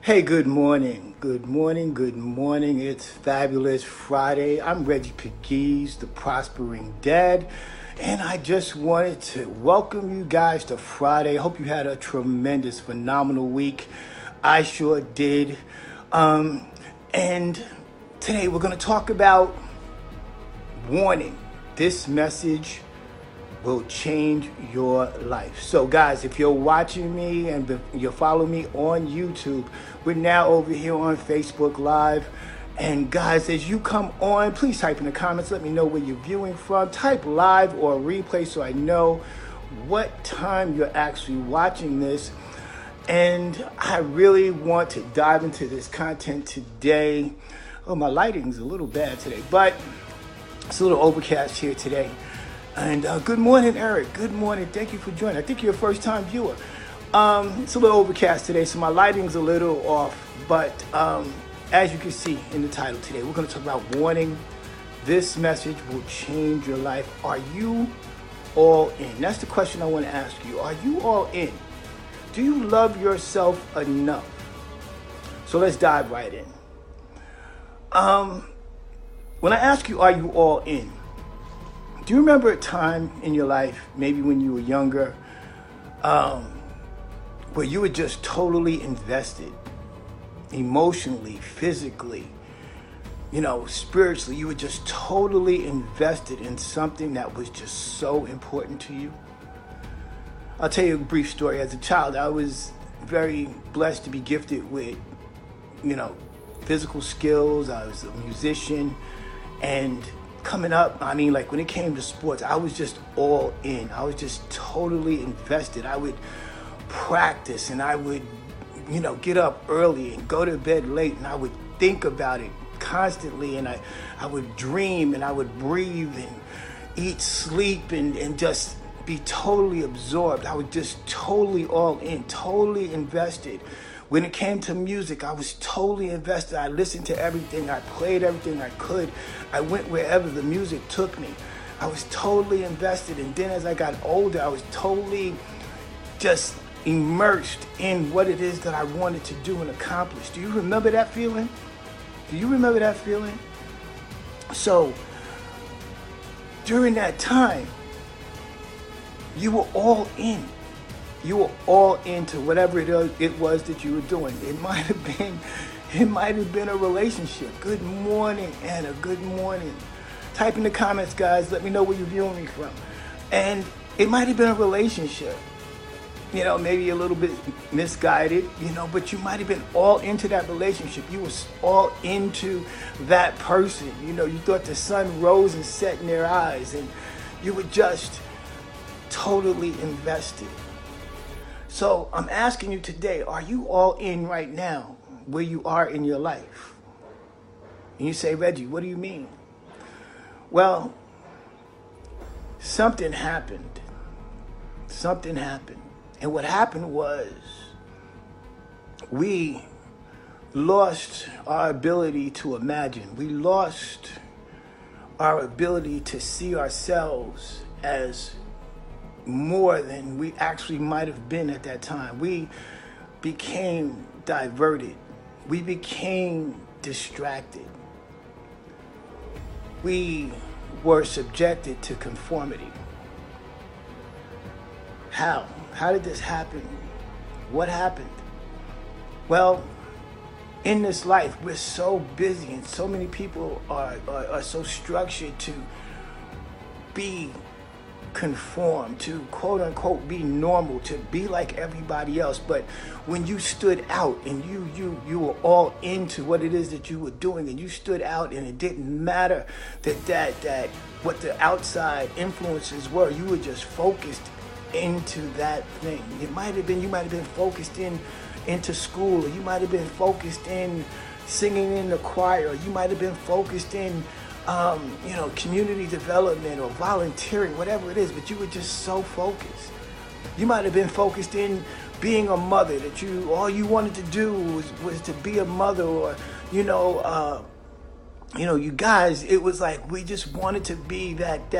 Hey, good morning. Good morning. Good morning. It's Fabulous Friday. I'm Reggie Pegues, the Prospering Dad, and I just wanted to welcome you guys to Friday. Hope you had a tremendous, phenomenal week. I sure did. And today we're going to talk about warning. This message will change your life. So guys, if you're watching me and you're following me on YouTube, we're now over here on Facebook Live. And guys, as you come on, please type in the comments. Let me know where you're viewing from. Type live or replay so I know what time you're actually watching this. And I really want to dive into this content today. Oh, my lighting's a little bad today, but it's a little overcast here today. And good morning, Eric. Good morning. Thank you for joining. I think you're a first-time viewer. It's a little overcast today, so my lighting's a little off. But as you can see in the title today, we're going to talk about warning. This message will change your life. Are you all in? That's the question I want to ask you. Are you all in? Do you love yourself enough? So let's dive right in. When I ask you, are you all in? Do you remember a time in your life, maybe when you were younger, where you were just totally invested, emotionally, physically, spiritually? You were just totally invested in something that was just so important to you? I'll tell you a brief story. As a child, I was very blessed to be gifted with, physical skills. I was a musician, and coming up, when it came to sports, I was just all in. I was just totally invested. I would practice and I would, get up early and go to bed late, and I would think about it constantly, and I would dream and I would breathe and eat, sleep, and just be totally absorbed. I was just totally all in, totally invested. When it came to music, I was totally invested. I listened to everything. I played everything I could. I went wherever the music took me. I was totally invested. And then as I got older, I was totally just immersed in what it is that I wanted to do and accomplish. Do you remember that feeling? Do you remember that feeling? So during that time, you were all in. You were all into whatever it was that you were doing. It might have been a relationship. Good morning, Anna. Good morning. Type in the comments, guys. Let me know where you're viewing me from. And it might have been a relationship. Maybe a little bit misguided, but you might have been all into that relationship. You was all into that person. You thought the sun rose and set in their eyes, and you were just totally invested. So I'm asking you today, are you all in right now where you are in your life? And you say, Reggie, what do you mean? Well, something happened. Something happened. And what happened was we lost our ability to imagine. We lost our ability to see ourselves as more than we actually might have been at that time. We became diverted. We became distracted. We were subjected to conformity. How? How did this happen? What happened? Well, in this life, we're so busy, and so many people are so structured to be conform, to quote unquote be normal, to be like everybody else. But when you stood out and you were all into what it is that you were doing, and you stood out, and it didn't matter that what the outside influences were, you were just focused into that thing. You might have been focused into school, or you might have been focused in singing in the choir, or you might have been focused in community development or volunteering, whatever it is, but you were just so focused. You might have been focused in being a mother, that all you wanted to do was to be a mother, or you guys, it was like we just wanted to be that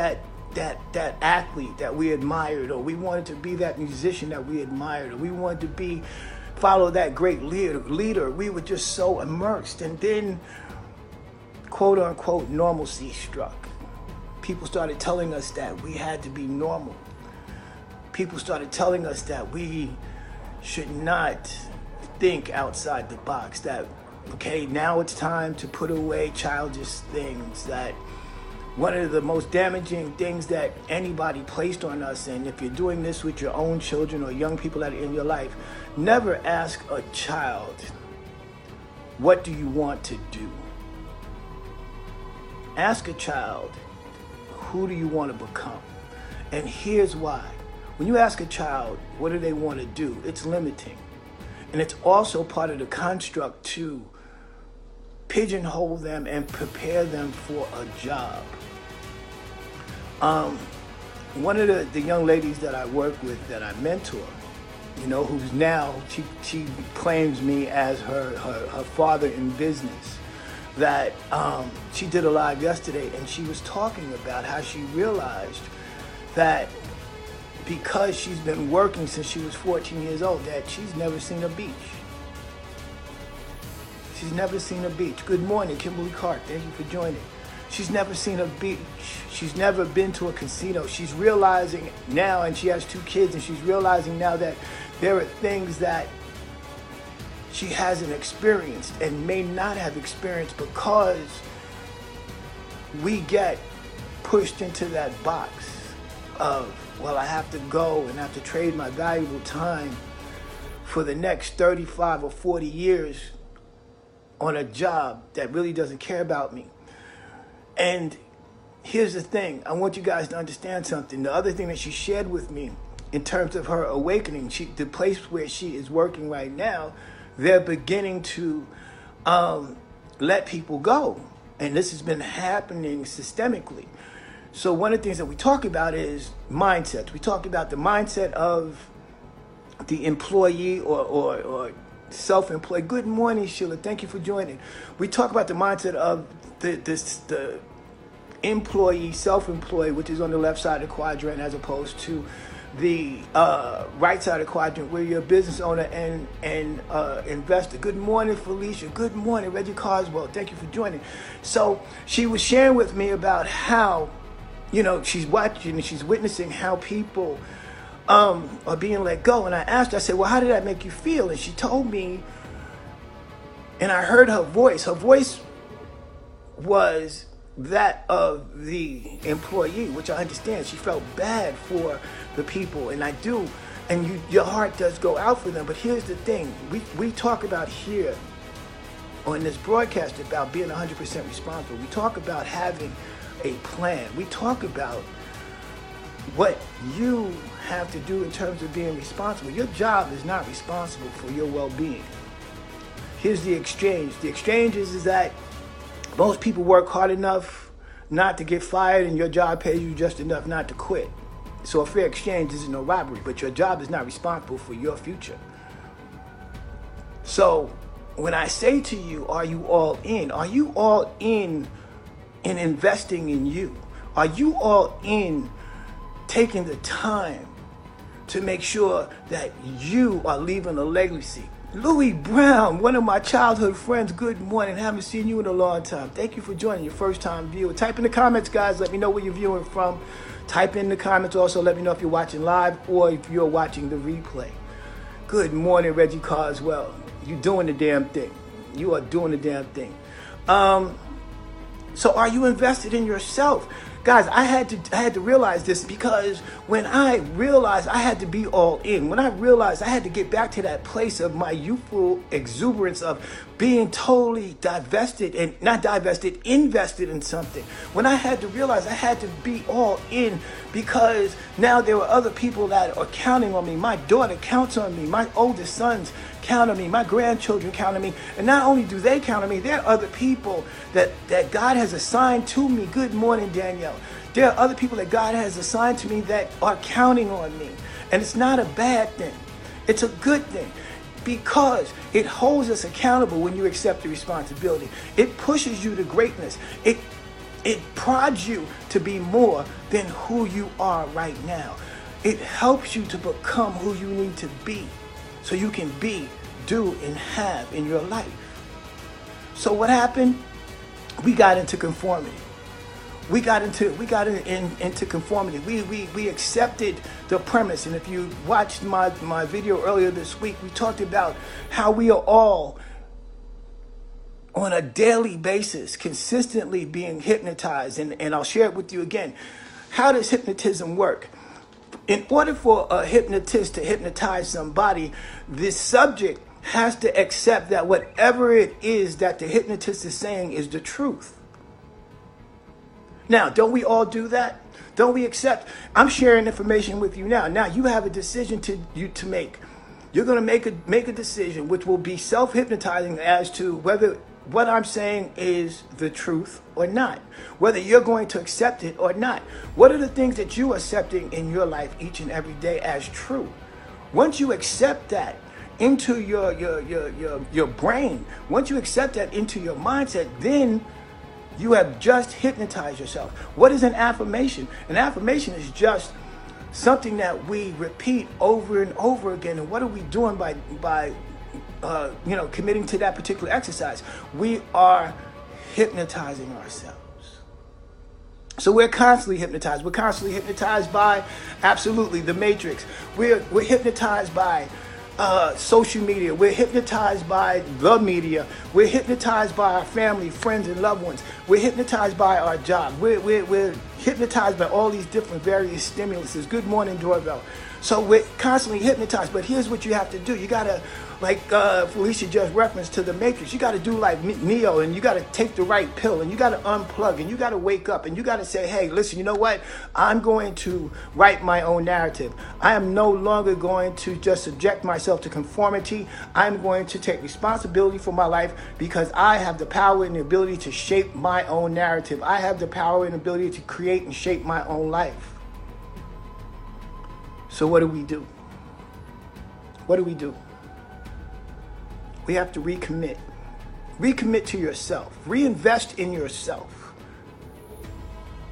athlete that we admired, or we wanted to be that musician that we admired, or we wanted to be follow that great leader, we were just so immersed. And then, quote unquote, normalcy struck. People started telling us that we had to be normal. People started telling us that we should not think outside the box, that, okay, now it's time to put away childish things. That one of the most damaging things that anybody placed on us, and if you're doing this with your own children or young people that are in your life, never ask a child, what do you want to do? Ask a child, who do you want to become? And here's why. When you ask a child, what do they want to do? It's limiting. And it's also part of the construct to pigeonhole them and prepare them for a job. One of the young ladies that I work with, that I mentor, who's now, she claims me as her father in business, that she did a live yesterday, and she was talking about how she realized that because she's been working since she was 14 years old, that she's never seen a beach. She's never seen a beach. Good morning, Kimberly Clark. Thank you for joining. She's never seen a beach. She's never been to a casino. She's realizing now, and she has 2 kids, and she's realizing now that there are things that she hasn't experienced and may not have experienced because we get pushed into that box of, well, I have to go and have to trade my valuable time for the next 35 or 40 years on a job that really doesn't care about me. And here's the thing. I want you guys to understand something. The other thing that she shared with me in terms of her awakening, the place where she is working right now, they're beginning to let people go. And this has been happening systemically. So one of the things that we talk about is mindsets. We talk about the mindset of the employee or self-employed. Good morning, Sheila. Thank you for joining. We talk about the mindset of the employee, self-employed, which is on the left side of the quadrant, as opposed to the right side of the quadrant, where you're a business owner and investor. Good morning, Felicia. Good morning, Reggie Carswell. Thank you for joining. So she was sharing with me about how, she's watching and she's witnessing how people are being let go. And I asked her, I said, well, how did that make you feel? And she told me, and I heard her voice. Her voice was that of the employee, which I understand. She felt bad for the people, and I do. And your heart does go out for them. But here's the thing. We talk about here on this broadcast about being 100% responsible. We talk about having a plan. We talk about what you have to do in terms of being responsible. Your job is not responsible for your well-being. Here's the exchange. The exchange is that most people work hard enough not to get fired, and your job pays you just enough not to quit. So a fair exchange isn't no robbery, but your job is not responsible for your future. So when I say to you, are you all in? Are you all in investing in you? Are you all in taking the time to make sure that you are leaving a legacy? Louis Brown, one of my childhood friends, good morning. Haven't seen you in a long time. Thank you for joining, your first time viewer. Type in the comments, guys. Let me know where you're viewing from. Type in the comments. Also, let me know if you're watching live or if you're watching the replay. Good morning, Reggie Carswell. You're doing the damn thing. You are doing the damn thing. So are you invested in yourself? Guys, I had to realize this, because when I realized I had to be all in, when I realized I had to get back to that place of my youthful exuberance of being totally invested in something, when I had to realize I had to be all in, because now there were other people that are counting on me. My daughter counts on me. My oldest sons count on me. My grandchildren count on me. And not only do they count on me, there are other people that God has assigned to me. Good morning, Danielle. There are other people that God has assigned to me that are counting on me. And it's not a bad thing. It's a good thing, because it holds us accountable when you accept the responsibility. It pushes you to greatness. It prods you to be more than who you are right now. It helps you to become who you need to be, so you can be do and have in your life. So what happened? We got into conformity. We got into conformity. We accepted the premise. And if you watched my video earlier this week, we talked about how we are all on a daily basis consistently being hypnotized. And I'll share it with you again. How does hypnotism work? In order for a hypnotist to hypnotize somebody, this subject has to accept that whatever it is that the hypnotist is saying is the truth. Now, don't we all do that? Don't we accept? I'm sharing information with you now. Now you have a decision to make. You're going to make a decision which will be self-hypnotizing as to whether what I'm saying is the truth or not, whether you're going to accept it or not. What are the things that you are accepting in your life each and every day as true? Once you accept that into your brain, once you accept that into your mindset, then you have just hypnotized yourself. What is an affirmation? An affirmation is just something that we repeat over and over again. And what are we doing by committing to that particular exercise? We are hypnotizing ourselves. So we're constantly hypnotized. We're constantly hypnotized by, absolutely, the Matrix. We're hypnotized by social media. We're hypnotized by the media. We're hypnotized by our family, friends, and loved ones. We're hypnotized by our job. We're hypnotized by all these different various stimuluses. Good morning, doorbell. So we're constantly hypnotized. But here's what you have to do. You got to, like Felicia just referenced to the Matrix, you got to do like Neo, and you got to take the right pill, and you got to unplug, and you got to wake up, and you got to say, hey, listen, you know what? I'm going to write my own narrative. I am no longer going to just subject myself to conformity. I'm going to take responsibility for my life because I have the power and the ability to shape my own narrative. I have the power and ability to create and shape my own life. So what do we do? What do we do? We have to recommit. Recommit to yourself. Reinvest in yourself.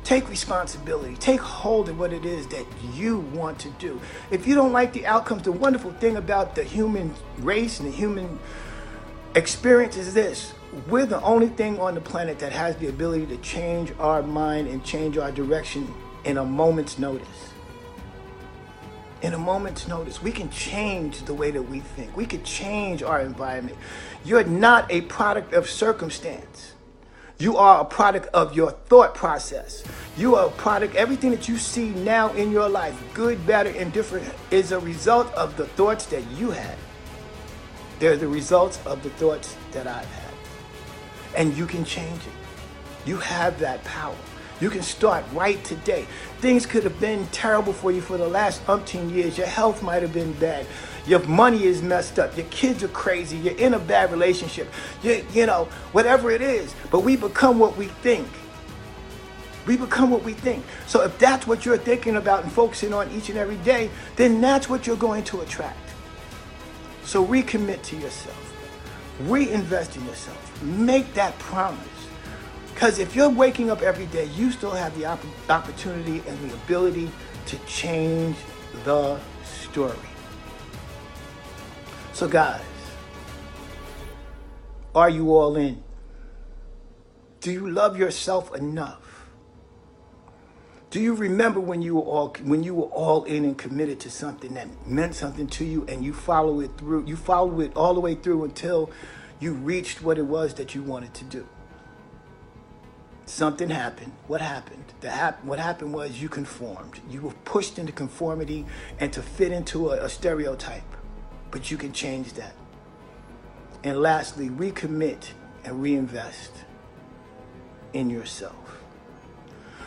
Take responsibility. Take hold of what it is that you want to do. If you don't like the outcomes, the wonderful thing about the human race and the human experience is this. We're the only thing on the planet that has the ability to change our mind and change our direction in a moment's notice. In a moment's notice, we can change the way that we think. We can change our environment. You're not a product of circumstance. You are a product of your thought process. You are a product, everything that you see now in your life, good, bad, or indifferent, is a result of the thoughts that you had. They're the results of the thoughts that I've had. And you can change it. You have that power. You can start right today. Things could have been terrible for you for the last umpteen years. Your health might have been bad. Your money is messed up. Your kids are crazy. You're in a bad relationship. You know, whatever it is. But we become what we think. We become what we think. So if that's what you're thinking about and focusing on each and every day, then that's what you're going to attract. So recommit to yourself. Reinvest in yourself. Make that promise. Because if you're waking up every day, you still have the opportunity and the ability to change the story. So guys, are you all in? Do you love yourself enough? Do you remember when you were all in and committed to something that meant something to you, and you followed it through? You followed it all the way through until you reached what it was that you wanted to do. Something happened. What happened? What happened was you conformed. You were pushed into conformity and to fit into a stereotype. But you can change that. And lastly, recommit and reinvest in yourself.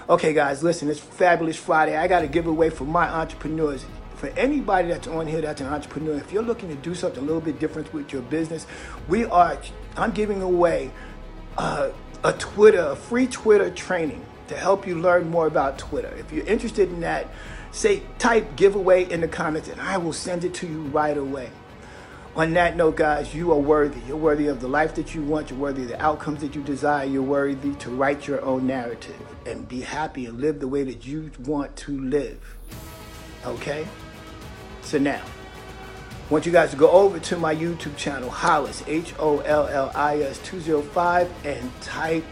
Okay, guys, listen, it's Fabulous Friday. I got a giveaway for my entrepreneurs. For anybody that's on here that's an entrepreneur, if you're looking to do something a little bit different with your business, I'm giving away a free Twitter training to help you learn more about Twitter. If you're interested in that, type giveaway in the comments and I will send it to you right away. On that note, guys, you are worthy. You're worthy of the life that you want. You're worthy of the outcomes that you desire. You're worthy to write your own narrative and be happy and live the way that you want to live. Okay? So now, want you guys to go over to my YouTube channel, Hollis, Hollis 205, and type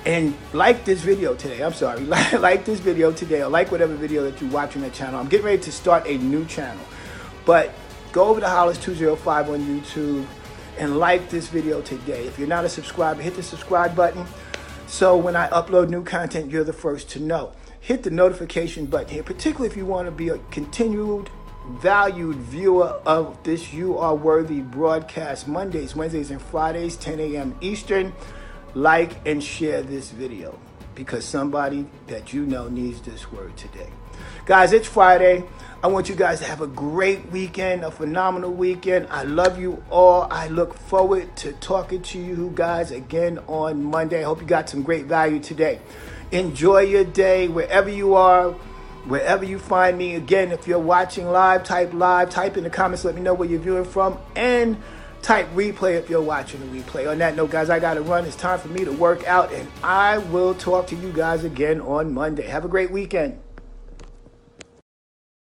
and like this video today. I'm sorry, like this video today, or like whatever video that you're watching that channel. I'm getting ready to start a new channel, but go over to Hollis 205 on YouTube and like this video today. If you're not a subscriber, hit the subscribe button, so when I upload new content, you're the first to know. Hit the notification button here, particularly if you want to be a continued valued viewer of this You Are Worthy broadcast, Mondays, Wednesdays, and Fridays, 10 a.m. Eastern. Like and share this video, because somebody that you know needs this word today. Guys, it's Friday. I want you guys to have a great weekend, a phenomenal weekend. I love you all. I look forward to talking to you guys again on Monday. I hope you got some great value today. Enjoy your day wherever you are, wherever you find me. Again, if you're watching live, type in the comments, let me know where you're viewing from, and type replay if you're watching the replay. On that note, guys, I got to run. It's time for me to work out, and I will talk to you guys again on Monday. Have a great weekend.